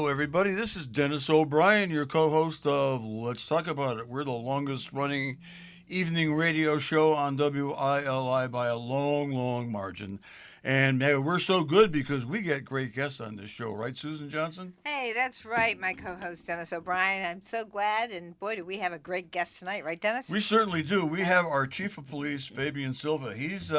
Hello, everybody. This is Dennis O'Brien, your co host of Let's Talk About It. We're the longest running evening radio show on WILI by a long, long margin. And hey, we're so good because we get great guests on this show, right, Susan Johnson? Hey, that's right, my co host, Dennis O'Brien. I'm so glad, and boy, do we have a great guest tonight, right, Dennis? We certainly do. We have our Chief of Police, Fabian Silva. He's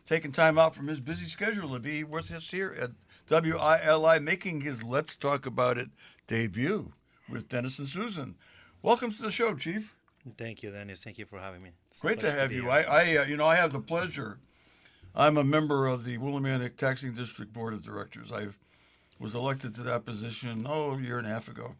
taking time out from his busy schedule to be with us here at WILI, making his Let's Talk About It debut with Dennis and Susan. Welcome to the show, Chief. Thank you, Dennis. Thank you for having me. It's a Great to pleasure have be you. here. I have the pleasure. I'm a member of the Willimantic Taxing District Board of Directors. I was elected to that position, a year and a half ago.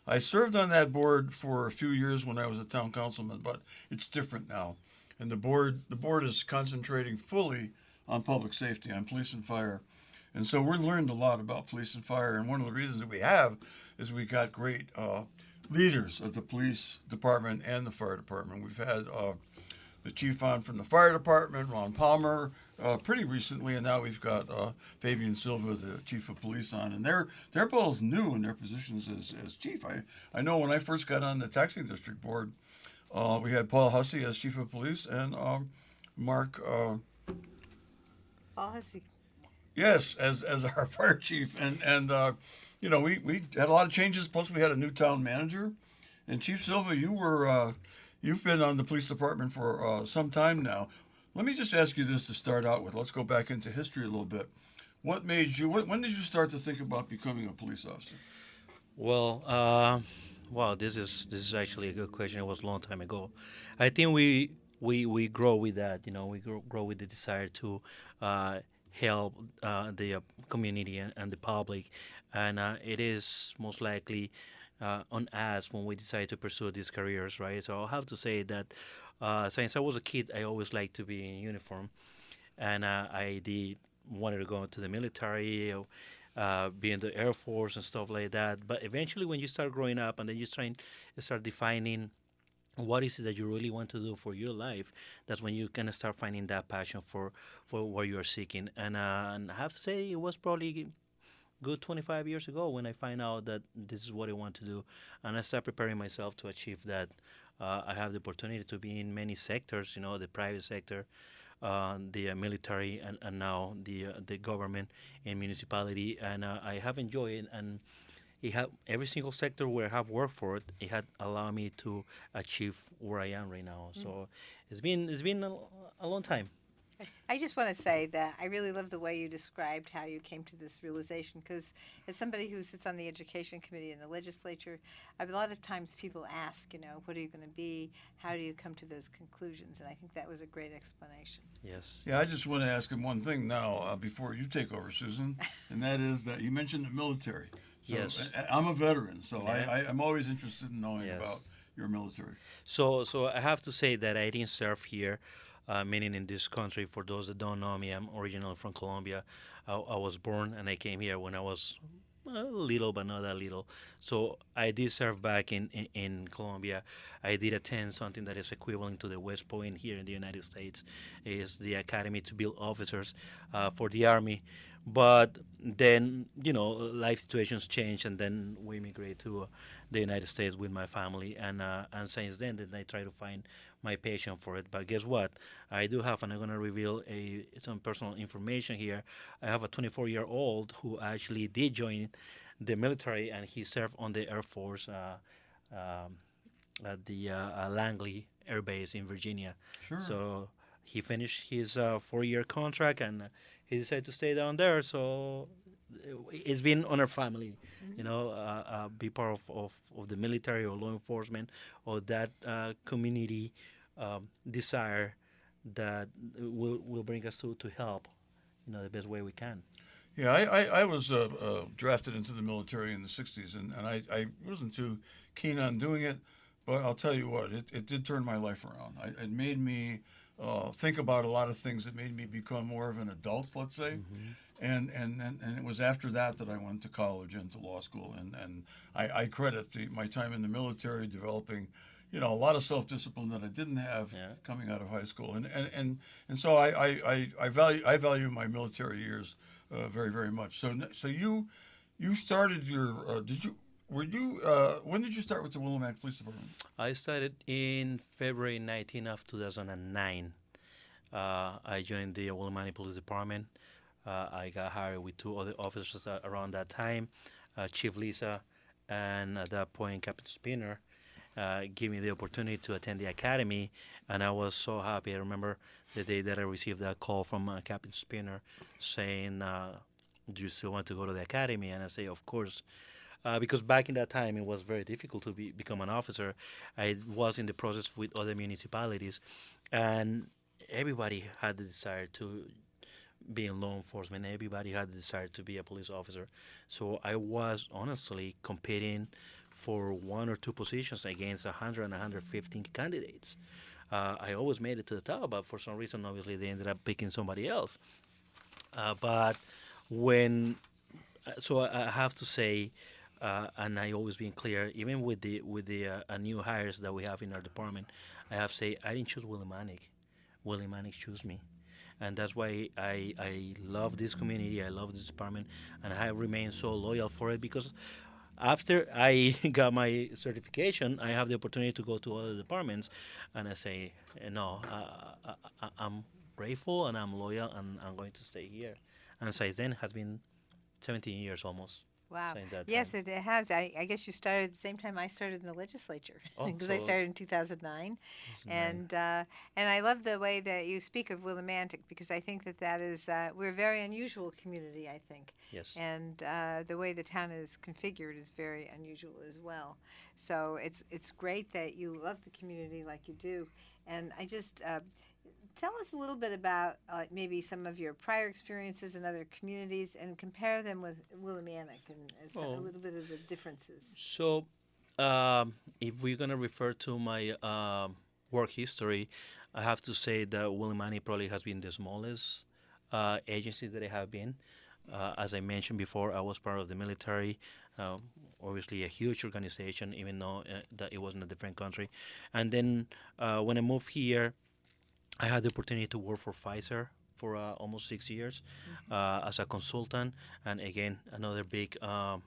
I served on that board for a few years when I was a town councilman, but it's different now. And the board is concentrating fully on public safety, on police and fire. And so we've learned a lot about police and fire. And one of the reasons that we have is we got great leaders of the police department and the fire department. We've had the chief on from the fire department, Ron Palmer, pretty recently, and now we've got Fabian Silva, the chief of police, on, and they're both new in their positions as chief. I know when I first got on the taxing district board, we had Paul Hussey as chief of police and Mark, Oh, has he? yes, as our fire chief, and we had a lot of changes. Plus, we had a new town manager, and Chief Silva, you've been on the police department for some time now. Let me just ask you this to start out with. Let's go back into history a little bit. What made you? When did you start to think about becoming a police officer? Well, wow, this is actually a good question. It was a long time ago. I think we grow with that. We grow with the desire to help the community and the public, and it is most likely on us when we decide to pursue these careers, right? So I'll have to say that since I was a kid, I always liked to be in uniform, and I did wanted to go into the military, be in the Air Force and stuff like that. But eventually, when you start growing up and then you start defining what is it that you really want to do for your life, that's when you kind of start finding that passion for what you are seeking. And I have to say, it was probably good 25 years ago when I find out that this is what I want to do, and I start preparing myself to achieve that. I have the opportunity to be in many sectors, the private sector, the military, and now the government and municipality, and I have enjoyed it. And it had every single sector where I have worked for it. It had allowed me to achieve where I am right now. So it's been a long time. I just want to say that I really love the way you described how you came to this realization because, as somebody who sits on the education committee in the legislature, a lot of times people ask, what are you going to be? How do you come to those conclusions? And I think that was a great explanation. Yes. Yeah, I just want to ask him one thing now before you take over, Susan, and that is that you mentioned the military. So Yes. I'm a veteran, so Yeah. I'm always interested in knowing Yes. about your military. So I have to say that I didn't serve here, meaning in this country. For those that don't know me, I'm originally from Colombia. I was born and I came here when I was a little, but not that little. So I did serve back in Colombia. I did attend something that is equivalent to the West Point here in the United States. Is the Academy to Build Officers for the Army. But then, life situations change, and then we immigrate to the United States with my family. And since then I try to find my passion for it. But guess what? I do have, and I'm going to reveal some personal information here. I have a 24-year-old who actually did join the military, and he served on the Air Force at the Langley Air Base in Virginia. Sure. So he finished his 4-year contract, and he decided to stay down there. So it's been on our family, be part of the military or law enforcement or that community desire that will bring us to help, the best way we can. Yeah, I was drafted into the military in the 60s, and I wasn't too keen on doing it, but I'll tell you what, it did turn my life around. It made me think about a lot of things. It made me become more of an adult, let's say. Mm-hmm. And it was after that I went to college and to law school, and I credit my time in the military developing, a lot of self-discipline that I didn't have Yeah. coming out of high school, and so I value my military years very, very much. So You started your. Did you? Were you? When did you start with the Willimantic Police Department? I started in February 19 of 2009. I joined the Willimani Police Department. I got hired with two other officers around that time, Chief Lisa, and at that point Captain Spinner. Gave me the opportunity to attend the academy, and I was so happy. I remember the day that I received that call from Captain Spinner saying, "Do you still want to go to the academy?" And I say, "Of course." Because back in that time, it was very difficult to become an officer. I was in the process with other municipalities, and everybody had the desire to be in law enforcement. Everybody had the desire to be a police officer. So I was honestly competing for one or two positions against 100 and 115 candidates. I always made it to the top, but for some reason, obviously, they ended up picking somebody else. But when, so I have to say, and I always been clear, even with the new hires that we have in our department, I have to say I didn't choose Willie Manick. Willie Manick chose me, and that's why I love this community. I love this department, and I have remained so loyal for it because after I got my certification, I have the opportunity to go to other departments, and I say, no, I'm grateful and I'm loyal and I'm going to stay here. And since then, has been 17 years almost. Wow. Since that Yes, time. it has. I guess you started at the same time I started in the legislature Oh, because I so started in 2009, and I love the way that you speak of Willimantic because I think that is we're a very unusual community. I think, yes. and the way the town is configured is very unusual as well. So it's great that you love the community like you do, and I just. Tell us a little bit about maybe some of your prior experiences in other communities and compare them with Willimantic and a Oh. little bit of the differences. So, if we're gonna refer to my work history, I have to say that Willimani probably has been the smallest agency that I have been. As I mentioned before, I was part of the military. Obviously, a huge organization, even though that it was in a different country. And then when I moved here, I had the opportunity to work for Pfizer for almost 6 years as a consultant, and again another big um,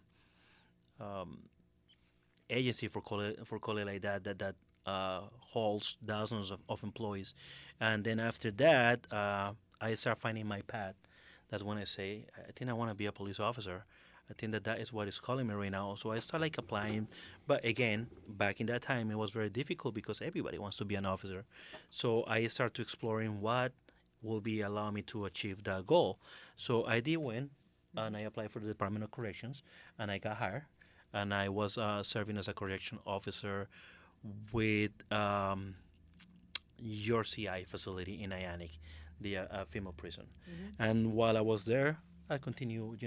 agency for call it like that holds thousands of employees. And then after that, I start finding my path. That's when I say I think I want to be a police officer. I think that is what is calling me right now. So I start like applying, but again, back in that time, it was very difficult because everybody wants to be an officer. So I start to exploring what will be allow me to achieve that goal. So I did win, and I applied for the Department of Corrections, and I got hired, and I was serving as a correction officer with your CI facility in Ionic, the female prison. And while I was there, I continued,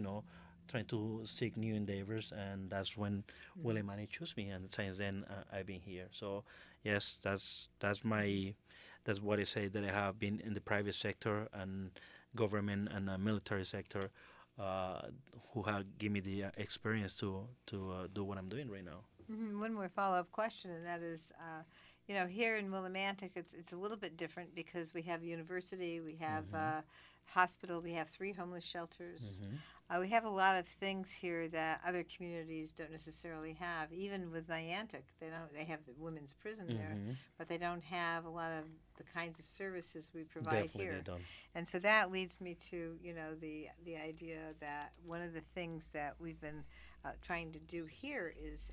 trying to seek new endeavors, and that's when Willie Manny chose me, and since then I've been here. So yes, that's what I say that I have been in the private sector and government and military sector, uh, who have given me the experience to do what I'm doing right now. One more follow-up question, and that is, here in Willimantic, it's a little bit different because we have a university, we have hospital, we have 3 homeless shelters. We have a lot of things here that other communities don't necessarily have. Even with Niantic, they have the women's prison there, but they don't have a lot of the kinds of services we provide Definitely here. they don't. And so that leads me to, the idea that one of the things that we've been trying to do here is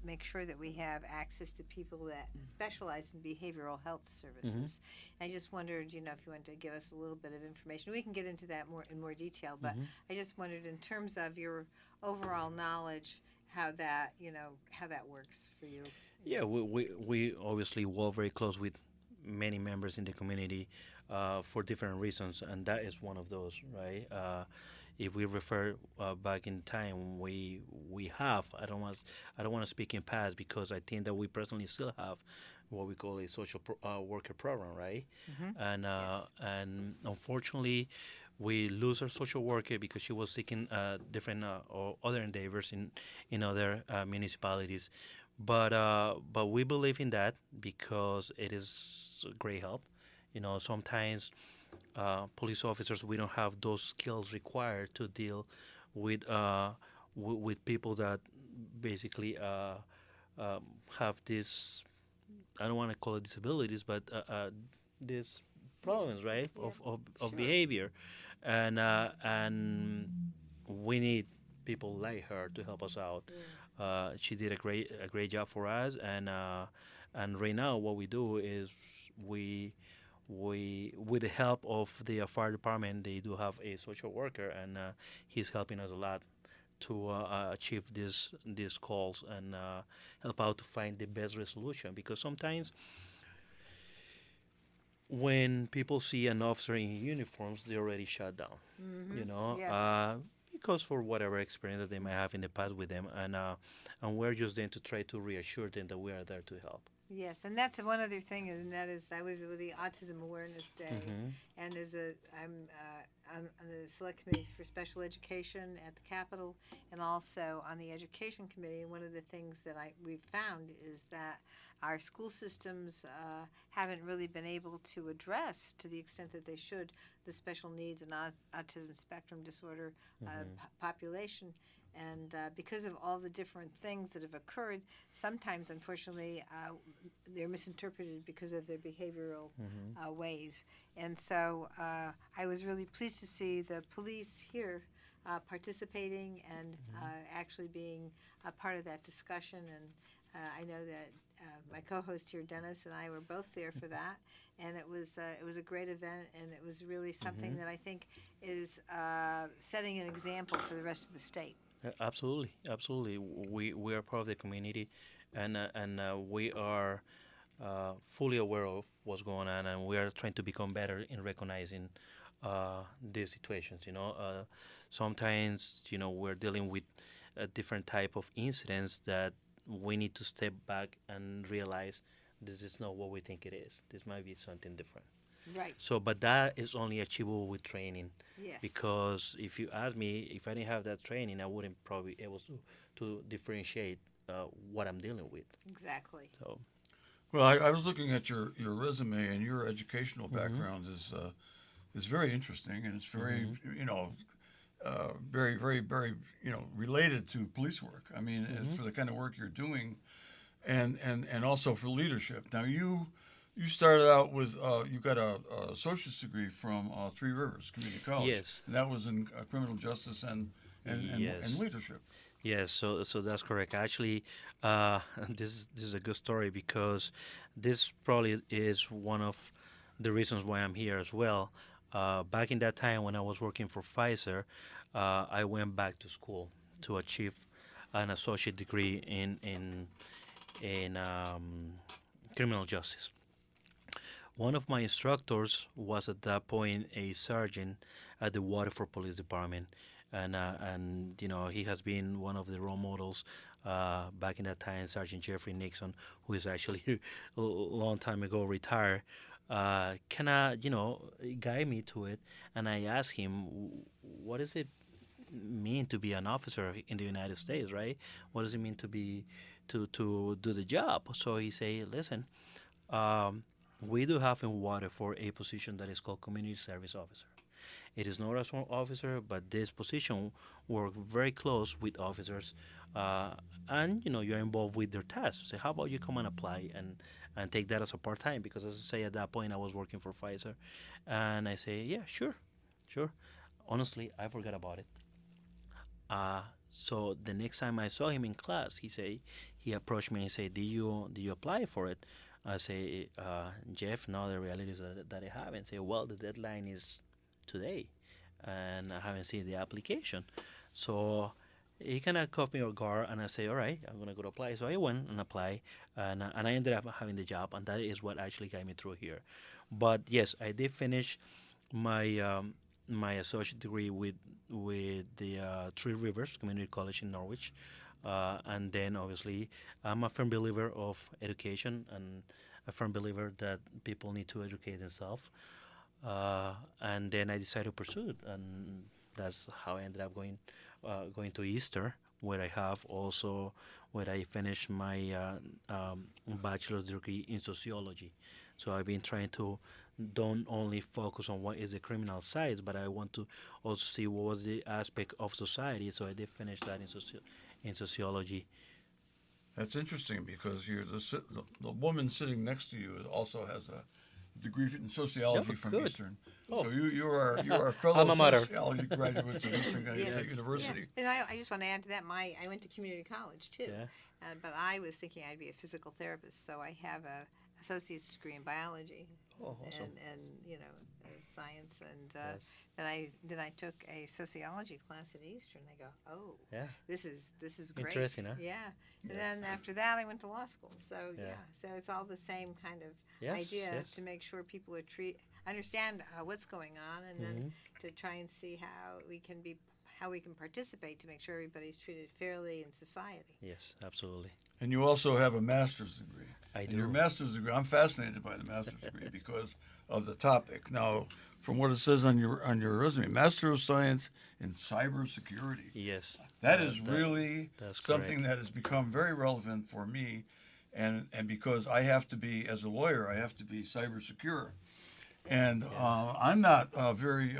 make sure that we have access to people that specialize in behavioral health services. I just wondered, if you wanted to give us a little bit of information. We can get into that in more detail, but I just wondered in terms of your overall knowledge, how that works for you. Yeah, we obviously work very close with many members in the community for different reasons, and that is one of those, right? If we refer back in time, we have. I don't want to speak in past because I think that we presently still have what we call a social worker program, right? And Yes. and unfortunately, we lose our social worker because she was seeking different or other endeavors in other municipalities. But we believe in that because it is a great help. Sometimes police officers we don't have those skills required to deal with with people that basically have this, I don't want to call it disabilities, but these problems, right, Yeah. of Sure. behavior, and we need people like her to help us out. She did a great job for us, and right now what we do is we with the help of the fire department, they do have a social worker, and he's helping us a lot to achieve these calls and help out to find the best resolution, because sometimes when people see an officer in uniforms, they already shut down, you know, Yes. because for whatever experience that they might have in the past with them, and we're just there to try to reassure them that we are there to help. Yes, and that's one other thing, and that is I was with the Autism Awareness Day, and I'm on the Select Committee for Special Education at the Capitol, and also on the Education Committee. And one of the things that we've found is that our school systems haven't really been able to address, to the extent that they should, the special needs and autism spectrum disorder population. And because of all the different things that have occurred, sometimes, unfortunately, they're misinterpreted because of their behavioral ways. And so I was really pleased to see the police here participating and actually being a part of that discussion. And I know that my co-host here, Dennis, and I were both there for that. And it was a great event, and it was really something that I think is setting an example for the rest of the state. Absolutely, absolutely. We are part of the community, and we are fully aware of what's going on, and we are trying to become better in recognizing these situations. You know, sometimes we're dealing with a different type of incidents that we need to step back and realize this is not what we think it is. This might be something different. Right. So, but that is only achievable with training. Yes. Because if you ask me, if I didn't have that training, I wouldn't probably be able to differentiate what I'm dealing with. Exactly. So, Well, I was looking at your resume, and your educational background is very interesting, and it's very very very very related to police work. I mean, for the kind of work you're doing, and also for leadership. Now you started out with you got a associate's degree from Three Rivers Community College. Yes. And that was in criminal justice and Yes. leadership. yes, so that's correct. Actually, this is a good story, because this probably is one of the reasons why I'm here as well. Back in that time when I was working for Pfizer, I went back to school to achieve an associate degree in criminal justice. One of my instructors was at that point a sergeant at the Waterford Police Department, and he has been one of the role models back in that time. Sergeant Jeffrey Nixon, who is actually a long time ago retired, kind of guide me to it, and I asked him, what does it mean to be an officer in the United States, right? What does it mean to do the job? So he said, listen. We do have in Waterford a position that is called community service officer. It is not a sworn officer, but this position works very close with officers, and you're involved with their tasks. So how about you come and apply and take that as a part time? Because as I say, at that point I was working for Pfizer, and I say, yeah, sure. Honestly, I forgot about it. So the next time I saw him in class, he approached me and said, "Do you apply for it?" I say, Jeff, no, the reality is that I haven't. Say, well, the deadline is today, and I haven't seen the application. So he kind of caught me off guard, and I say, all right, I'm gonna go to apply. So I went and applied, and I ended up having the job, and that is what actually got me through here. But yes, I did finish my my associate degree with the Three Rivers Community College in Norwich. And then obviously, I'm a firm believer of education, and a firm believer that people need to educate themselves. And then I decided to pursue it, and that's how I ended up going to Easter, where I finished my bachelor's degree in sociology. So I've been trying to don't only focus on what is the criminal side, but I want to also see what was the aspect of society. So I did finish that in sociology. That's interesting because the woman sitting next to you also has a degree in sociology Oh, from good. Eastern. Oh. So you are fellow Alma mater. sociology graduates of Eastern Yes, State University. yes. And I just want to add to that. I went to community college too, Yeah. but I was thinking I'd be a physical therapist, so I have a associate's degree in biology Oh, awesome. and science, and Yes. then I took a sociology class at Eastern. I go, oh, Yeah. this is great. Interesting, huh? Yeah, and then after that I went to law school. So Yeah. so it's all the same kind of Yes, idea yes. to make sure people are understand what's going on, and then Mm-hmm. to try and see how we can participate to make sure everybody's treated fairly in society. Yes, absolutely. And you also have a master's degree. I And do. your master's degree, I'm fascinated by the master's degree because of the topic. Now, from what it says on your resume, Master of Science in Cybersecurity. Yes. That is really that's something correct. that has become very relevant for me, and because I have to be, as a lawyer, I have to be cyber secure, and I'm not very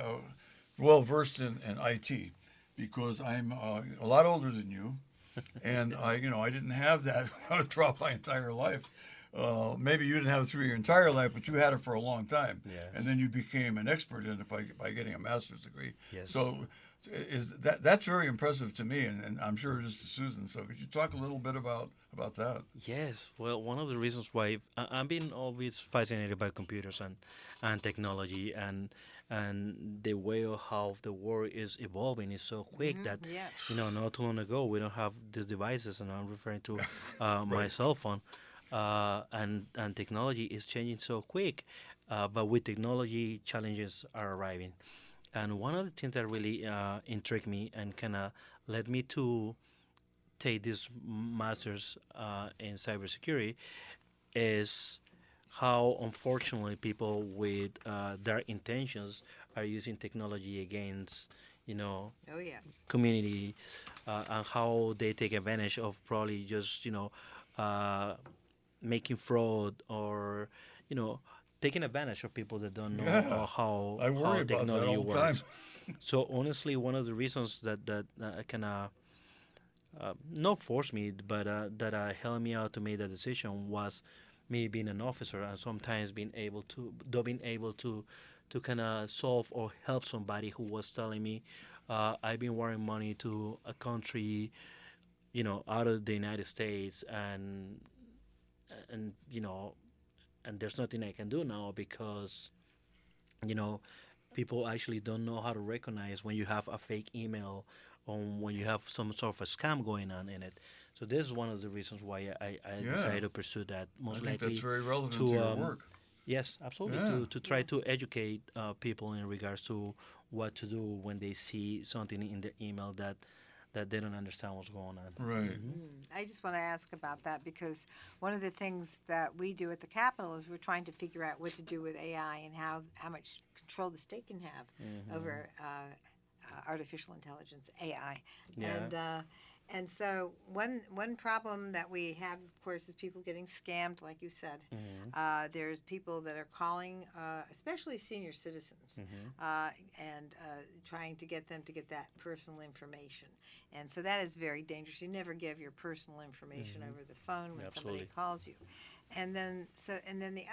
well versed in IT because I'm a lot older than you, and I didn't have that throughout my entire life. Maybe you didn't have it through your entire life, but you had it for a long time, Yes. and then you became an expert in it by getting a master's degree. Yes. So that's very impressive to me, and I'm sure it is to Susan. So could you talk a little bit about that? Yes, well, one of the reasons why I've been always fascinated by computers and technology and the way of how the world is evolving is so quick that Yes. not too long ago we don't have these devices, and I'm referring to my cell phone, and technology is changing so quick, but with technology challenges are arriving, and one of the things that really intrigued me and kind of led me to take this master's in cybersecurity is how unfortunately people with their intentions are using technology against Oh yes. community, and how they take advantage of probably just uh, making fraud or taking advantage of people that don't know Yeah. how I worry about that technology all the works. time. So honestly, one of the reasons that kind of not forced me, but that helped me out to make that decision was me being an officer and sometimes being able to kind of solve or help somebody who was telling me, I've been wiring money to a country, out of the United States, and and there's nothing I can do now because you know people actually don't know how to recognize when you have a fake email or when you have some sort of a scam going on in it. So this is one of the reasons why I Yeah. decided to pursue that. I Most think likely that's very relevant to to, your um, work. yes, absolutely, Yeah. to try to educate people in regards to what to do when they see something in the email that they don't understand what's going on. Right. I just want to ask about that because one of the things that we do at the Capitol is we're trying to figure out what to do with AI and how much control the state can have over artificial intelligence, AI. Yeah. And so one problem that we have, of course, is people getting scammed, like you said. There's people that are calling, especially senior citizens, and trying to get them to get that personal information. And so that is very dangerous. You never give your personal information over the phone when somebody Absolutely. calls you. And then the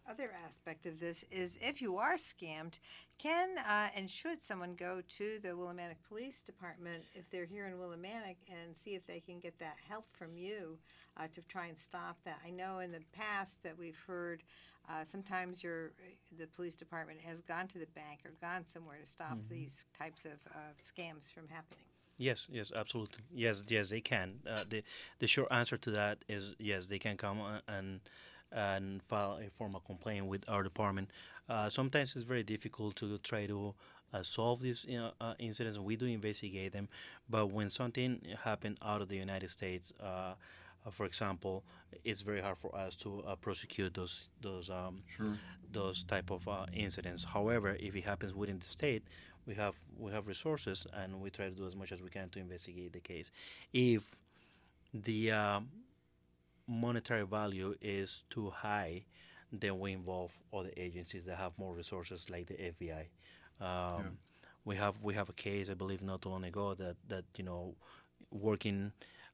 other aspect of this is if you are scammed, can and should someone go to the Willimantic Police Department if they're here in Willimantic and see if they can get that help from you to try and stop that? I know in the past that we've heard sometimes the police department has gone to the bank or gone somewhere to stop these types of scams from happening. Yes, yes, absolutely. Yes, they can. The short answer to that is yes, they can come and file a formal complaint with our department. Sometimes it's very difficult to try to solve these incidents. We do investigate them, but when something happened out of the United States, for example, it's very hard for us to prosecute Sure. those type of incidents. However, if it happens within the state, we have resources, and we try to do as much as we can to investigate the case. If the monetary value is too high, then we involve other agencies that have more resources, like the FBI. Um, we have a case, I believe, not too long ago that working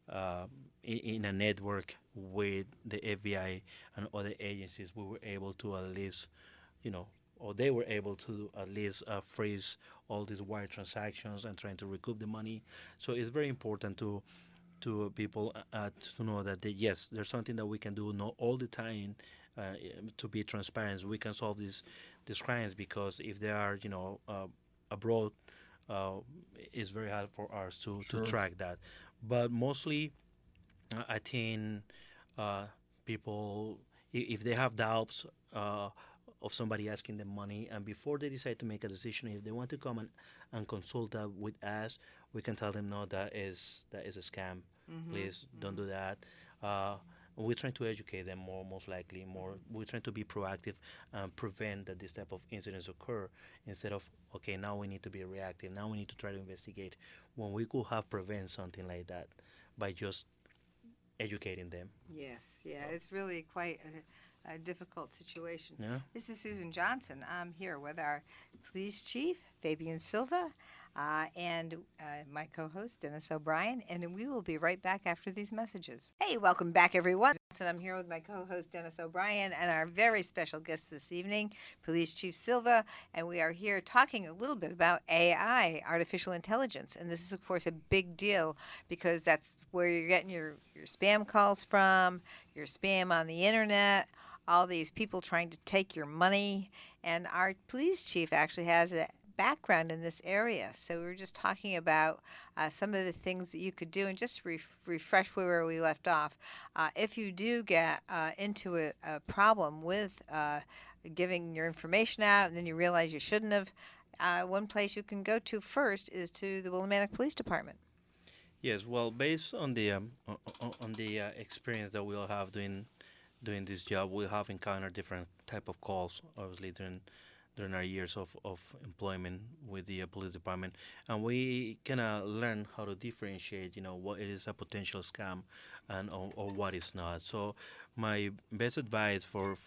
uh, in a network with the FBI and other agencies, we were able to at least, or they were able to at least freeze all these wire transactions and trying to recoup the money. So it's very important to people to know that yes, there's something that we can do not all the time. To be transparent, we can solve these crimes, because if they are abroad, uh, it's very hard for us to Sure. track that. But mostly, I think people, if they have doubts of somebody asking them money, and before they decide to make a decision, if they want to come and consult that with us, we can tell them no, that is a scam. Please don't do that. Uh, we're trying to educate them more, most likely. More, we're trying to be proactive and prevent that this type of incidents occur, instead of okay, now we need to be reactive. Now we need to try to investigate, when we could have prevent something like that by just educating them. Yes, yeah, it's really quite a difficult situation. Yeah. This is Susan Johnson. I'm here with our police chief, Fabian Silva, and my co-host, Dennis O'Brien, and we will be right back after these messages. Hey, welcome back, everyone. I'm here with my co-host, Dennis O'Brien, and our very special guest this evening, Police Chief Silva, and we are here talking a little bit about AI, artificial intelligence, and this is, of course, a big deal, because that's where you're getting your spam calls from, your spam on the internet, all these people trying to take your money, and our police chief actually has a background in this area. So we were just talking about some of the things that you could do, and just to refresh where we left off, if you do get into a problem with giving your information out and then you realize you shouldn't have, one place you can go to first is to the Willimantic Police Department. Yes, well, based on the experience that we all have doing this job, we have encountered different type of calls, obviously during our years of employment with the police department, and we kind of learn how to differentiate, what is a potential scam and or what is not. So my best advice for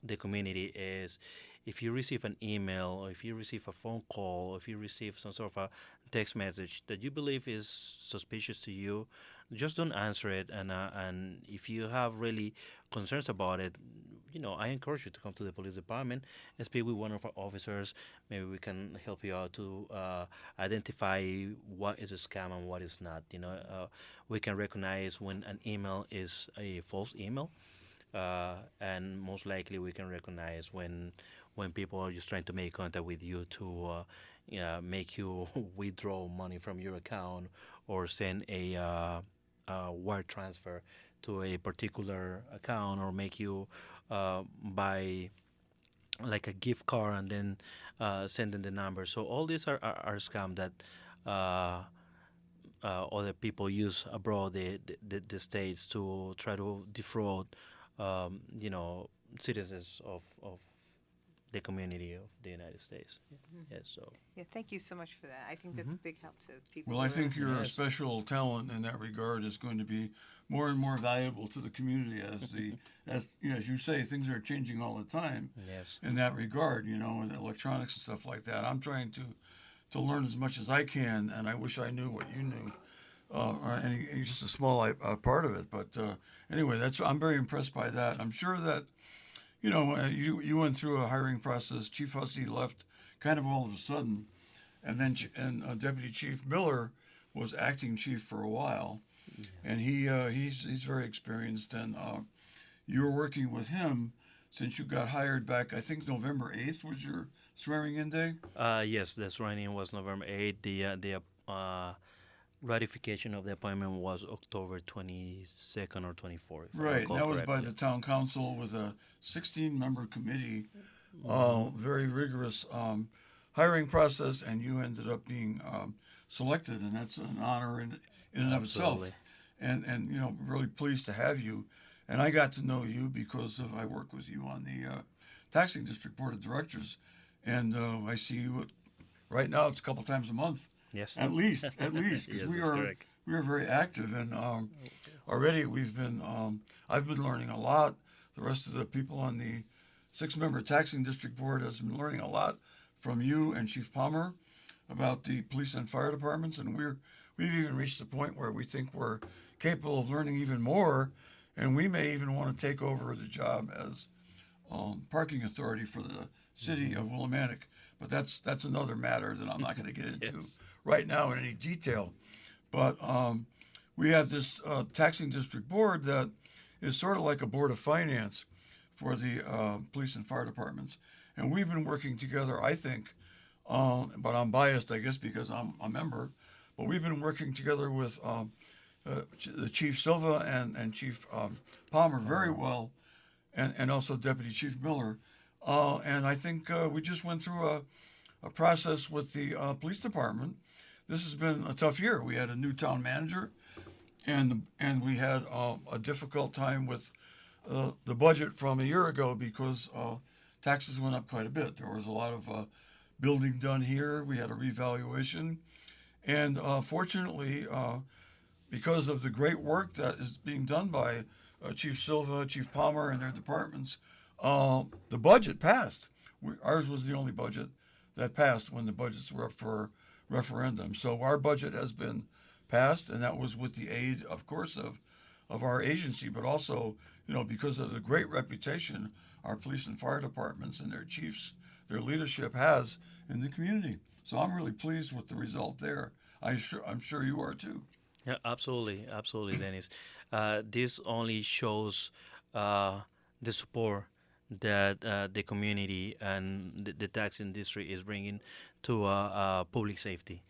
the community is, if you receive an email, or if you receive a phone call, or if you receive some sort of a text message that you believe is suspicious to you, just don't answer it. And if you have really concerns about it, I encourage you to come to the police department and speak with one of our officers. Maybe we can help you out to identify what is a scam and what is not. We can recognize when an email is a false email, and most likely we can recognize when people are just trying to make contact with you to make you withdraw money from your account, or send a wire transfer to a particular account, or make you buy like a gift card and then send in the number. So all these are scam that other people use abroad, the states, to try to defraud citizens of the community of the United States. Yes, so. Yeah, thank you so much for that. I think that's a big help to people. Well, I who are think listening. your special talent in that regard is going to be more and more valuable to the community as you say, things are changing all the time. Yes. In that regard, and electronics and stuff like that. I'm trying to learn as much as I can, and I wish I knew what you knew, or any just a small part of it. But anyway, I'm very impressed by that. I'm sure that you went through a hiring process. Chief Hussey left kind of all of a sudden, and then Deputy Chief Miller was acting chief for a while, and he's very experienced, and you were working with him since you got hired back. I think November 8th was your swearing-in day. Yes, the swearing-in was November 8th. The ratification of the appointment was October 22nd or 24th. Right, that was by the town council with a 16-member committee, very rigorous hiring process, and you ended up being selected, and that's an honor in and of itself. And really pleased to have you. And I got to know you because I work with you on the Taxing District Board of Directors, and I see you right now. It's a couple times a month. Yes. At least, because Yes, we that's correct. are very active, and already I've been learning a lot the rest of the people on the 6-member taxing district board has been learning a lot from you and Chief Palmer about the police and fire departments, and we've even reached the point where we think we're capable of learning even more, and we may even want to take over the job as parking authority for the city of Willimantic. But that's another matter that I'm not going to get into Yes. right now in any detail. But we have this taxing district board that is sort of like a board of finance for the police and fire departments, and we've been working together, I think. But I'm biased, I guess, because I'm a member. But we've been working together with the Chief Silva and Chief Palmer very well, and also Deputy Chief Miller. And I think we just went through a process with the police department. This has been a tough year. We had a new town manager, and we had a difficult time with the budget from a year ago because taxes went up quite a bit. There was a lot of building done here. We had a revaluation, and fortunately, because of the great work that is being done by Chief Silva, Chief Palmer, and their departments, the budget passed. Ours was the only budget that passed when the budgets were up for referendum. So our budget has been passed, and that was with the aid, of course, of our agency, but also, because of the great reputation our police and fire departments and their chiefs, their leadership has in the community. So I'm really pleased with the result there. I'm sure you are too. Yeah, absolutely, Dennis. This only shows the support that the community and the tax industry is bringing to public safety.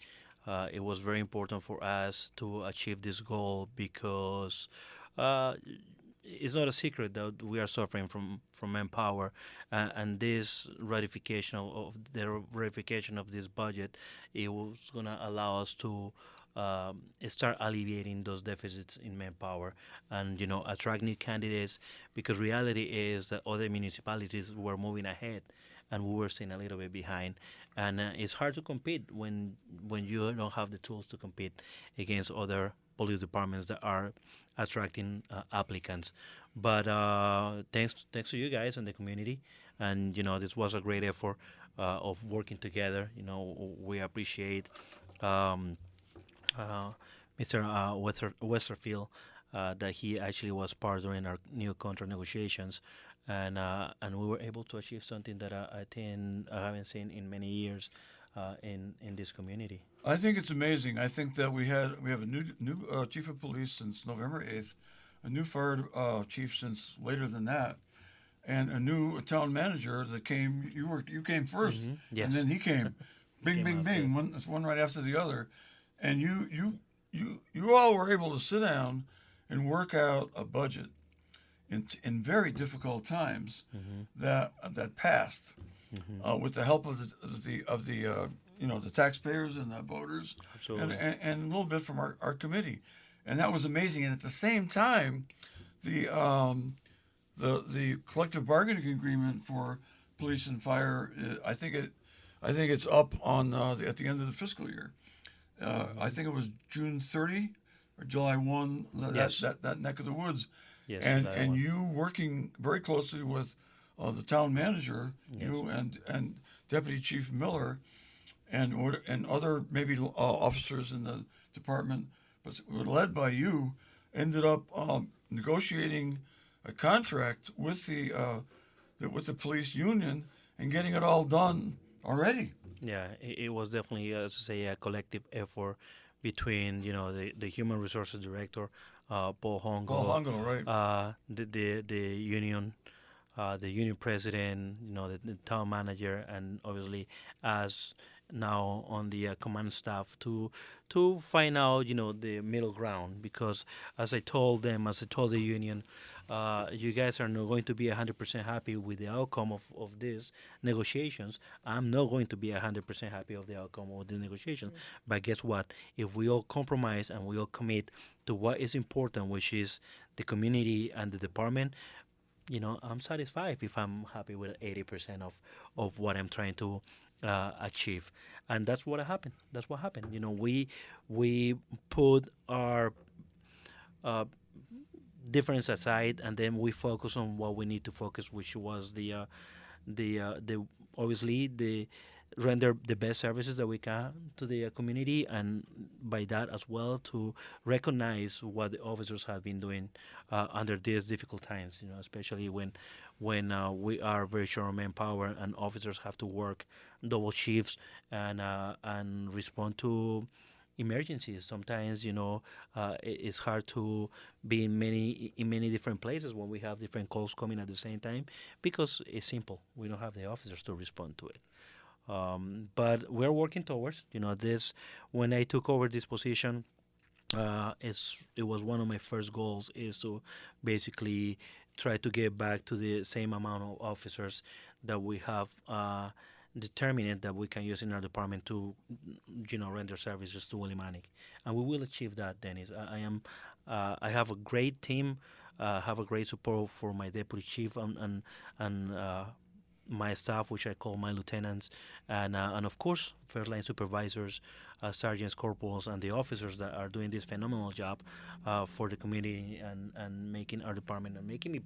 It was very important for us to achieve this goal because it's not a secret that we are suffering from manpower, and this ratification of this budget, it was going to allow us to start alleviating those deficits in manpower and attract new candidates, because reality is that other municipalities were moving ahead and we were staying a little bit behind, and it's hard to compete when you don't have the tools to compete against other police departments that are attracting applicants. But thanks to you guys and the community, and this was a great effort of working together. We appreciate Mr. Westerfield, that he actually was part during our new contract negotiations, and we were able to achieve something that I think I haven't seen in many years in this community. I think it's amazing. I think that we have a new chief of police since November 8th, a new fire chief since later than that, and a new town manager that came. You came 1st, Yes. and then he came. Bing, Came bing, after. bing. One right after the other, and you all were able to sit down and work out a budget in very difficult times that passed with the help of the taxpayers and the voters, Absolutely. and a little bit from our committee, and that was amazing. And at the same time, the collective bargaining agreement for police and fire, I think it's up on at the end of the fiscal year. I think it was June 30 or July 1. Yes. That neck of the woods. Yes, and that and one. you working very closely with the town manager, you and Deputy Chief Miller, and other maybe officers in the department, but were led by you, ended up negotiating a contract with the police union and getting it all done already. Yeah, it was definitely, as I say, a collective effort between the human resources director, Paul Hongo, Paul Hongo, right? the union president, the town manager, and obviously us now on the command staff to find out the middle ground, because as I told the union, you guys are not going to be 100% happy with the outcome of these negotiations. I'm not going to be 100% happy of the outcome of the negotiations. But guess what? If we all compromise and we all commit to what is important, which is the community and the department, I'm satisfied if I'm happy with 80% of what I'm trying to achieve. And that's what happened. That's what happened. We put our difference aside, and then we focus on what we need to focus, which was the obviously the render the best services that we can to the community, and by that as well to recognize what the officers have been doing under these difficult times. You know, especially when we are very short on manpower and officers have to work double shifts and respond to emergencies. Sometimes, it's hard to be in many different places when we have different calls coming at the same time, because it's simple. We don't have the officers to respond to it. But we're working towards, this. When I took over this position, it was one of my first goals, is to basically try to get back to the same amount of officers that we have determined that we can use in our department to, render services to Willimantic, and we will achieve that, Dennis. I have a great team, have a great support for my deputy chief and my staff, which I call my lieutenants, and of course first line supervisors, sergeants, corporals, and the officers that are doing this phenomenal job for the community and making our department, and making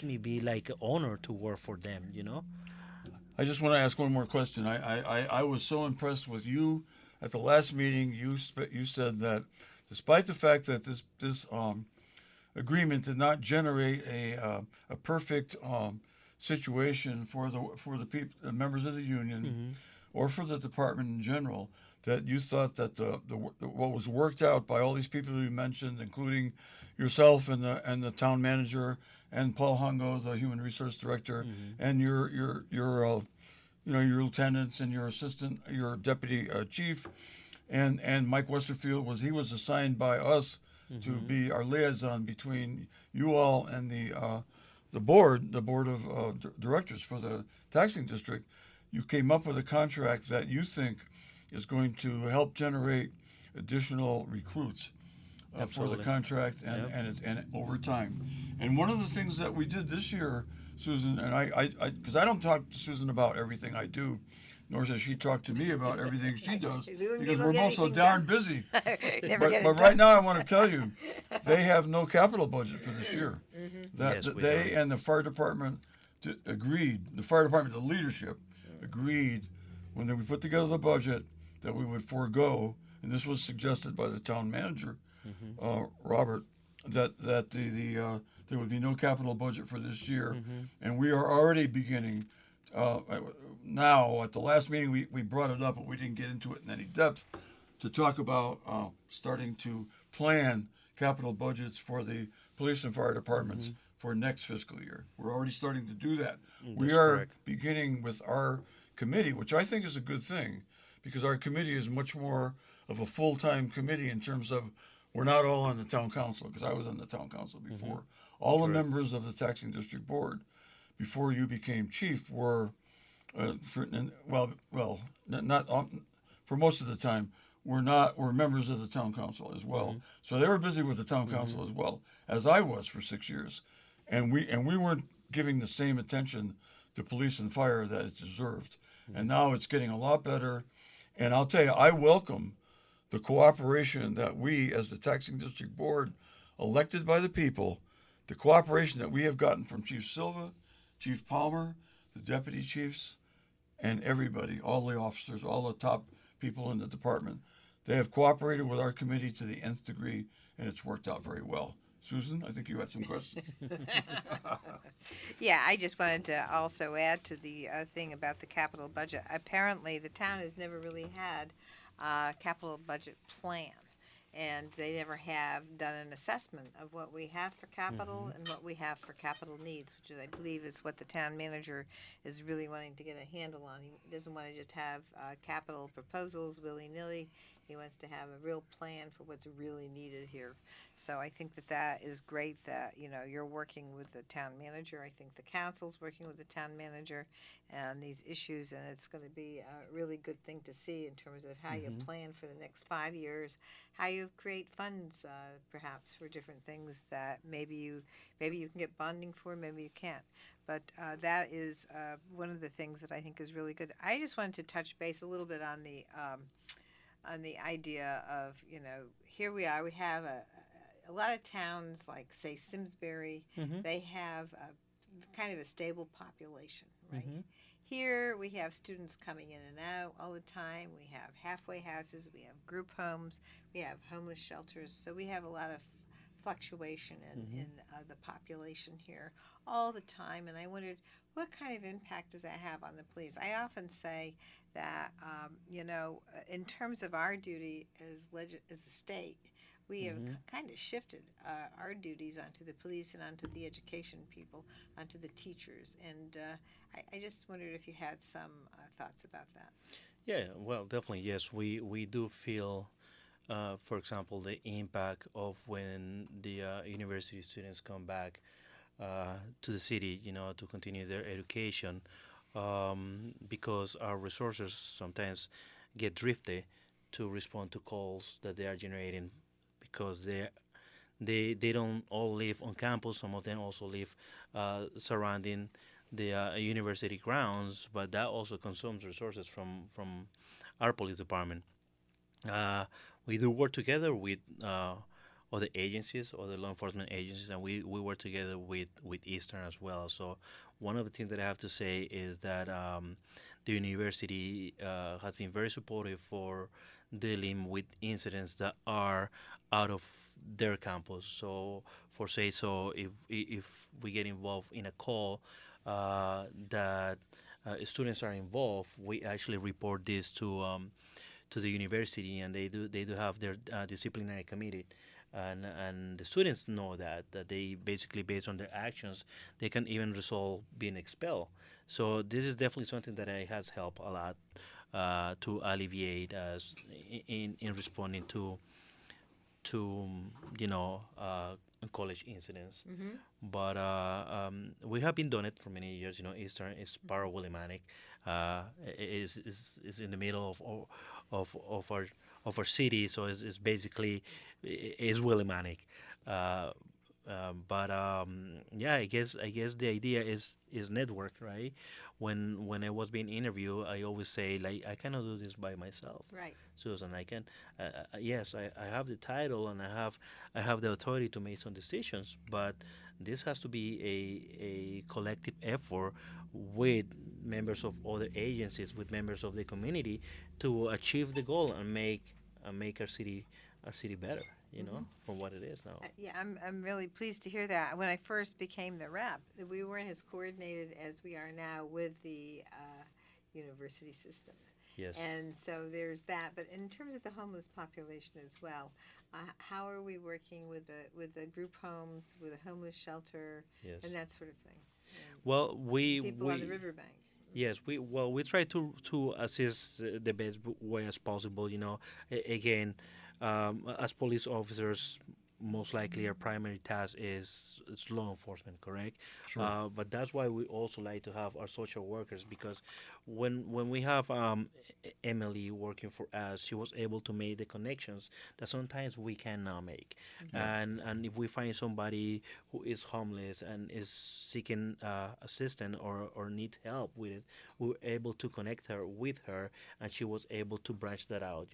me be like an honor to work for them. I just want to ask one more question. I was so impressed with you at the last meeting. You said that despite the fact that this agreement did not generate a perfect situation for the people, the members of the union, or for the department in general, that you thought that what was worked out by all these people you mentioned, including yourself and the town manager and Paul Hungo, the human resource director, and your lieutenants and your assistant, your deputy chief, and Mike Westerfield was assigned by us to be our liaison between you all and the board of directors for the taxing district. You came up with a contract that you think is going to help generate additional recruits for the contract and over time. And one of the things that we did this year, Susan, and I because I don't talk to Susan about everything I do, nor does she talk to me about everything she does, because we're both so darn busy. But right now I want to tell you, they have no capital budget for this year. They and the fire department agreed, the leadership agreed when we put together the budget that we would forego, and this was suggested by the town manager, Robert, that there would be no capital budget for this year, and we are already beginning. Now, at the last meeting, we brought it up, but we didn't get into it in any depth, to talk about starting to plan capital budgets for the police and fire departments for next fiscal year. We're already starting to do that. We are correct. Beginning with our committee, which I think is a good thing, because our committee is much more of a full-time committee in terms of we're not all on the town council, because I was on the town council before. All the members of the taxing district board, before you became chief, were not for most of the time were members of the town council as well. So they were busy with the town council as well as I was for 6 years, and we weren't giving the same attention to police and fire that it deserved. And now it's getting a lot better. And I'll tell you, I welcome the cooperation that we, as the taxing district board, elected by the people, the cooperation that we have gotten from Chief Silva, Chief Palmer, the deputy chiefs, and everybody, all the officers, all the top people in the department. They have cooperated with our committee to the nth degree, and it's worked out very well. Susan, I think you had some questions. Yeah, I just wanted to also add to the thing about the capital budget. Apparently, the town has never really had a capital budget plan, and they never have done an assessment of what we have for capital and what we have for capital needs, which I believe is what the town manager is really wanting to get a handle on. He doesn't want to just have capital proposals willy-nilly. He wants to have a real plan for what's really needed here. So I think that is great that, you're working with the town manager. I think the council's working with the town manager and these issues, and it's going to be a really good thing to see in terms of how you plan for the next 5 years, how you create funds perhaps for different things that maybe you can get bonding for, maybe you can't. But that is one of the things that I think is really good. I just wanted to touch base a little bit on the idea of, here we are, we have a lot of towns, like say Simsbury, Mm-hmm. they have kind of a stable population, right? Mm-hmm. Here we have students coming in and out all the time. We have halfway houses, we have group homes, we have homeless shelters. So we have a lot of fluctuation in the population here all the time. And I wondered, what kind of impact does that have on the police? I often say that, in terms of our duty as a state, we have kind of shifted our duties onto the police and onto the education people, onto the teachers. And I just wondered if you had some thoughts about that. Yeah, well, definitely, yes. We do feel, for example, the impact of when the university students come back to the city, to continue their education, because our resources sometimes get drifted to respond to calls that they are generating, because they don't all live on campus. Some of them also live surrounding the university grounds, but that also consumes resources from our police department. We do work together with other agencies, other law enforcement agencies, and we work together with Eastern as well. So one of the things that I have to say is that the university has been very supportive for dealing with incidents that are out of their campus. So if we get involved in a call that students are involved, we actually report this to the university, and they do have their disciplinary committee, and the students know that they basically, based on their actions, they can even resolve being expelled. So this is definitely something that has helped a lot to alleviate us in responding to college incidents. But we have been doing it for many years. Eastern is part of Willimantic. Is in the middle of our city, so it's basically is Willimantic. But yeah, I guess the idea is network, right? When I was being interviewed, I always say, like, I cannot do this by myself. Right. Susan, I can. Yes, I have the title and I have the authority to make some decisions, but this has to be a collective effort with members of other agencies, with members of the community, to achieve the goal and make our city better. From what it is now. Yeah, I'm really pleased to hear that. When I first became the rep, we weren't as coordinated as we are now with the university system. Yes. And so there's that. But in terms of the homeless population as well, how are we working with the group homes, with a homeless shelter, Yes. and that sort of thing? And Well, people on the riverbank. Yes, we try to assist the best way as possible. Again, as police officers, most likely our primary task is law enforcement, correct? Sure. But that's why we also like to have our social workers, because when we have Emily working for us, she was able to make the connections that sometimes we cannot make. And if we find somebody who is homeless and is seeking assistance or need help with it, we were able to connect her with her, and she was able to branch that out,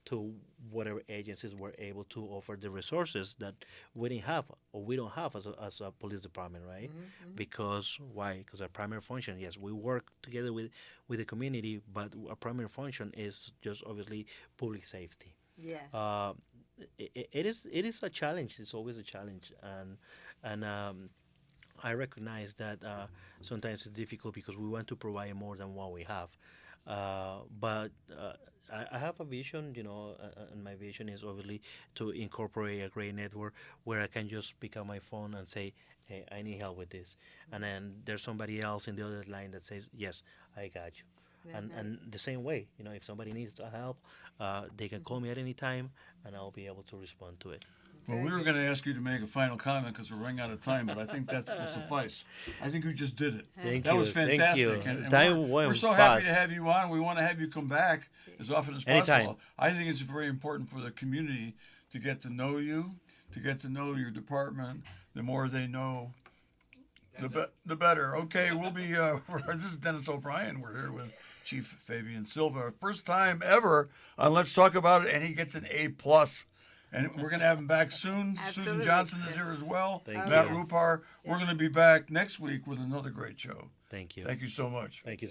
to whatever agencies were able to offer the resources that we didn't have, or we don't have as a police department, right? Because why? Because our primary function, yes, we work together with the community, but our primary function is just obviously public safety. Yeah. It is a challenge. It's always a challenge, and I recognize that sometimes it's difficult because we want to provide more than what we have, but. I have a vision, and my vision is obviously to incorporate a great network where I can just pick up my phone and say, hey, I need help with this. And then there's somebody else in the other line that says, yes, I got you. And the same way, if somebody needs help, they can call me at any time, and I'll be able to respond to it. Well, we were going to ask you to make a final comment because we're running out of time, but I think that will suffice. I think you just did it. Thank That you. was fantastic. Thank you. And Time we're went so happy to fast. have you on. We want to have you come back as often as possible. Anytime. I think it's very important for the community to get to know you, to get to know your department. The more they know, the better. Okay, we'll be. This is Dennis O'Brien. We're here with Chief Fabian Silva. First time ever on Let's Talk About It, and he gets an A+. And we're going to have him back soon. Susan Absolutely. Johnson is here as well. Thank Matt you. Rupar. We're going to be back next week with another great show. Thank you. Thank you so much. Thank you.